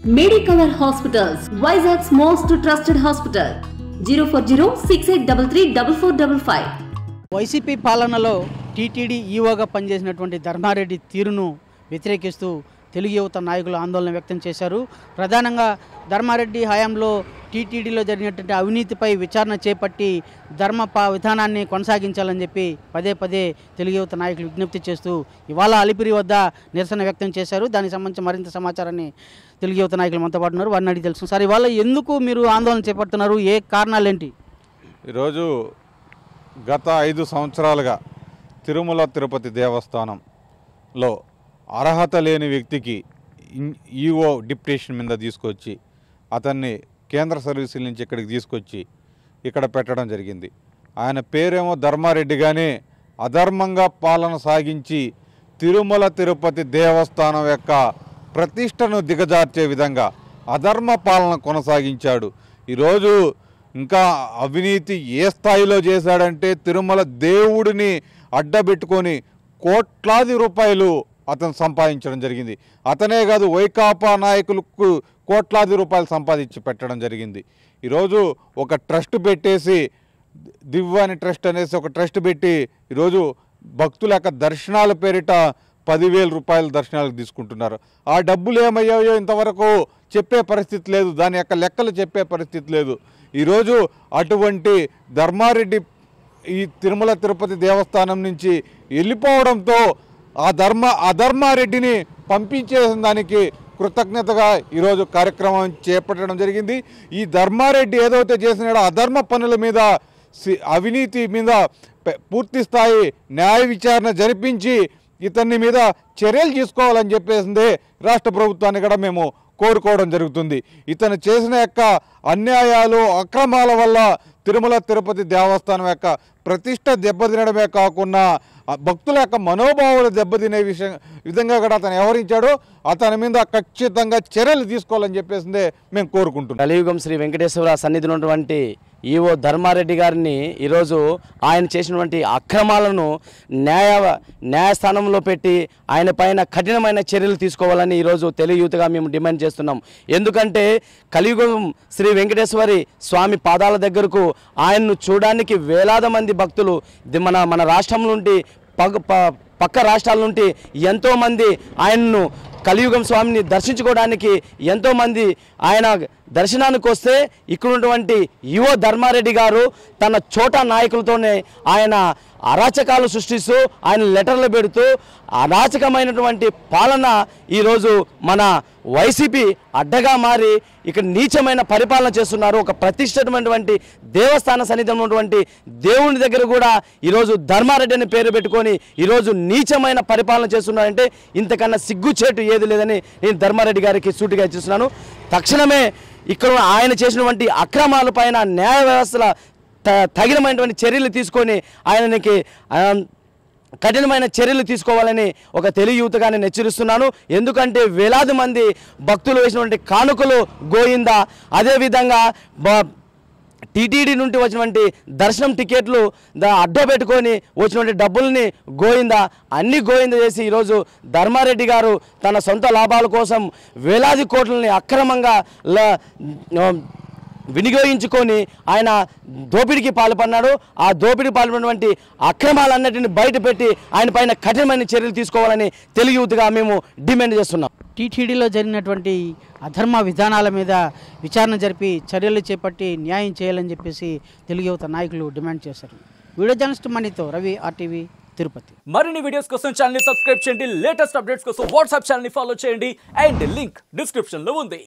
Medicover Hospitals, Vizag's most trusted hospital. 04068334455. YCP పాలనలో TTD ఈవోగా పనిచేసినటువంటి ధర్మారెడ్డి తీరును వ్యతిరేకిస్తూ తెలుగు యువత నాయకులు ఆందోళన వ్యక్తం చేశారు. ప్రధానంగా ధర్మారెడ్డి హయాంలో టీటీడీలో జరిగినటువంటి అవినీతిపై విచారణ చేపట్టి విధానాన్ని కొనసాగించాలని చెప్పి పదే పదే తెలుగు యువత నాయకులు విజ్ఞప్తి చేస్తూ ఇవాళ అలిపిరి వద్ద నిరసన వ్యక్తం చేశారు. దానికి సంబంధించి మరింత సమాచారాన్ని తెలుగు యువత నాయకులు మనతో పాటు ఉన్నారు. వారిని అడిగి తెలుసు. సార్, ఇవాళ ఎందుకు మీరు ఆందోళన చేపడుతున్నారు? ఏ కారణాలేంటి? ఈరోజు గత 5 సంవత్సరాలుగా తిరుమల తిరుపతి దేవస్థానంలో అర్హత లేని వ్యక్తికి ఈఓ డిప్యుటేషన్ మీద తీసుకొచ్చి అతన్ని కేంద్ర సర్వీసుల నుంచి ఇక్కడికి తీసుకొచ్చి ఇక్కడ పెట్టడం జరిగింది. ఆయన పేరేమో ధర్మారెడ్డి, కానీ అధర్మంగా పాలన సాగించి తిరుమల తిరుపతి దేవస్థానం యొక్క ప్రతిష్టను దిగజార్చే విధంగా అధర్మ పాలన కొనసాగించాడు. ఈరోజు ఇంకా అవినీతి ఏ స్థాయిలో చేశాడంటే తిరుమల దేవుడిని అడ్డబెట్టుకొని కోట్లాది రూపాయలు అతను సంపాదించడం జరిగింది. అతనే కాదు, వైకాపా నాయకులకు కోట్లాది రూపాయలు సంపాదించి పెట్టడం జరిగింది. ఈరోజు ఒక ట్రస్ట్ పెట్టేసి, దివ్వాని ట్రస్ట్ అనేసి ఒక ట్రస్ట్ పెట్టి ఈరోజు భక్తుల యొక్క దర్శనాల పేరిట 10,000 రూపాయల దర్శనాలకు తీసుకుంటున్నారు. ఆ డబ్బులు ఏమయ్యాయో ఇంతవరకు చెప్పే పరిస్థితి లేదు, దాని యొక్క లెక్కలు చెప్పే పరిస్థితి లేదు. ఈరోజు అటువంటి ధర్మారెడ్డి ఈ తిరుమల తిరుపతి దేవస్థానం నుంచి వెళ్ళిపోవడంతో అధర్మారెడ్డిని పంపించేసిన దానికి కృతజ్ఞతగా ఈరోజు కార్యక్రమం చేపట్టడం జరిగింది. ఈ ధర్మారెడ్డి ఏదైతే చేసినాడో అధర్మ పనుల మీద, అవినీతి మీద పూర్తి స్థాయి న్యాయ విచారణ జరిపించి ఇతన్ని మీద చర్యలు తీసుకోవాలని చెప్పేసిందే రాష్ట్ర ప్రభుత్వాన్ని కూడా మేము కోరుకోవడం జరుగుతుంది. ఇతను చేసిన యొక్క అన్యాయాలు, అక్రమాల వల్ల తిరుమల తిరుపతి దేవస్థానం యొక్క ప్రతిష్ట దెబ్బతినడమే కాకుండా భక్తుల యొక్క మనోభావాలు దెబ్బతినే విధంగా కూడా అతను వ్యవహరించాడు. అతని మీద ఖచ్చితంగా చర్యలు తీసుకోవాలని చెప్పేసిందే మేము కోరుకుంటున్నాం. కలియుగం శ్రీ వెంకటేశ్వర సన్నిధిలో ఉన్నటువంటి ఈవో ధర్మారెడ్డి గారిని ఈరోజు ఆయన చేసినటువంటి అక్రమాలను న్యాయస్థానంలో పెట్టి ఆయన పైన కఠినమైన చర్యలు తీసుకోవాలని ఈరోజు తెలుగు యూత్గా మేము డిమాండ్ చేస్తున్నాం. ఎందుకంటే కలియుగం శ్రీ వెంకటేశ్వరి స్వామి పాదాల దగ్గరకు ఆయన్ను చూడడానికి వేలాది మంది భక్తులు మన రాష్ట్రం నుండి పక్క రాష్ట్రాల నుండి ఎంతోమంది ఆయన్ను కలియుగం స్వామిని దర్శించుకోవడానికి ఎంతోమంది ఆయన దర్శనానికి వస్తే ఇక్కడ ఉన్నటువంటి ఈవో ధర్మారెడ్డి గారు తన చోటా నాయకులతోనే ఆయన అరాచకాలు సృష్టిస్తూ ఆయన లెటర్లు పెడుతూ అరాచకమైనటువంటి పాలన ఈరోజు మన వైసీపీ అడ్డగా మారి ఇక్కడ నీచమైన పరిపాలన చేస్తున్నారు. ఒక ప్రతిష్ఠితమైనటువంటి దేవస్థాన సన్నిధిలో ఉన్నటువంటి దేవుని దగ్గర కూడా ఈరోజు ధర్మారెడ్డి అని పేరు పెట్టుకొని ఈరోజు నీచమైన పరిపాలన చేస్తున్నారంటే ఇంతకన్నా సిగ్గుచేటు ఏది లేదని నేను ధర్మారెడ్డి గారికి సూటిగా ఇచ్చిస్తున్నాను. తక్షణమే ఇక్కడ ఆయన చేసినటువంటి అక్రమాల పైన న్యాయ వ్యవస్థల తగినమైనటువంటి చర్యలు తీసుకొని ఆయనకి కఠినమైన చర్యలు తీసుకోవాలని ఒక తెలుగు యూత్గా నేను హెచ్చరిస్తున్నాను. ఎందుకంటే వేలాది మంది భక్తులు వేసినటువంటి కానుకలు గోయిందా, అదేవిధంగా టీటీడీ నుండి వచ్చినటువంటి దర్శనం టికెట్లు అడ్డబెట్టుకొని వచ్చినటువంటి డబ్బుల్ని గోయిందా, అన్ని గోయిందా చేసి ఈరోజు ధర్మారెడ్డి గారు తన సొంత లాభాల కోసం వేలాది కోట్లని అక్రమంగా వినియోగించుకొని ఆయన దోపిడీకి పాల్పడినాడు. ఆ దోపిడీకి పాల్పడినటువంటి అక్రమాలన్నిటిని బయటపెట్టి ఆయన పైన కఠినమైన చర్యలు తీసుకోవాలని తెలుగు యూత్గా మేము డిమాండ్ చేస్తున్నాం. టీటీడీలో జరిగినటువంటి అధర్మ విధానాల మీద విచారణ జరిపి చర్యలు చేపట్టి న్యాయం చేయాలని చెప్పేసి తెలుగు యువత నాయకులు డిమాండ్ చేశారు. వీడియో జర్నలిస్ట్ మనీతో రవి, RTV తిరుపతి. మరిన్ని వీడియోస్ కోసం ఛానల్ ని సబ్స్క్రైబ్ చేయండి. లేటెస్ట్ అప్డేట్స్ కోసం వాట్సాప్ ఛానల్ ని ఫాలో చేయండి. అండ్ లింక్ డిస్క్రిప్షన్ లో ఉంది.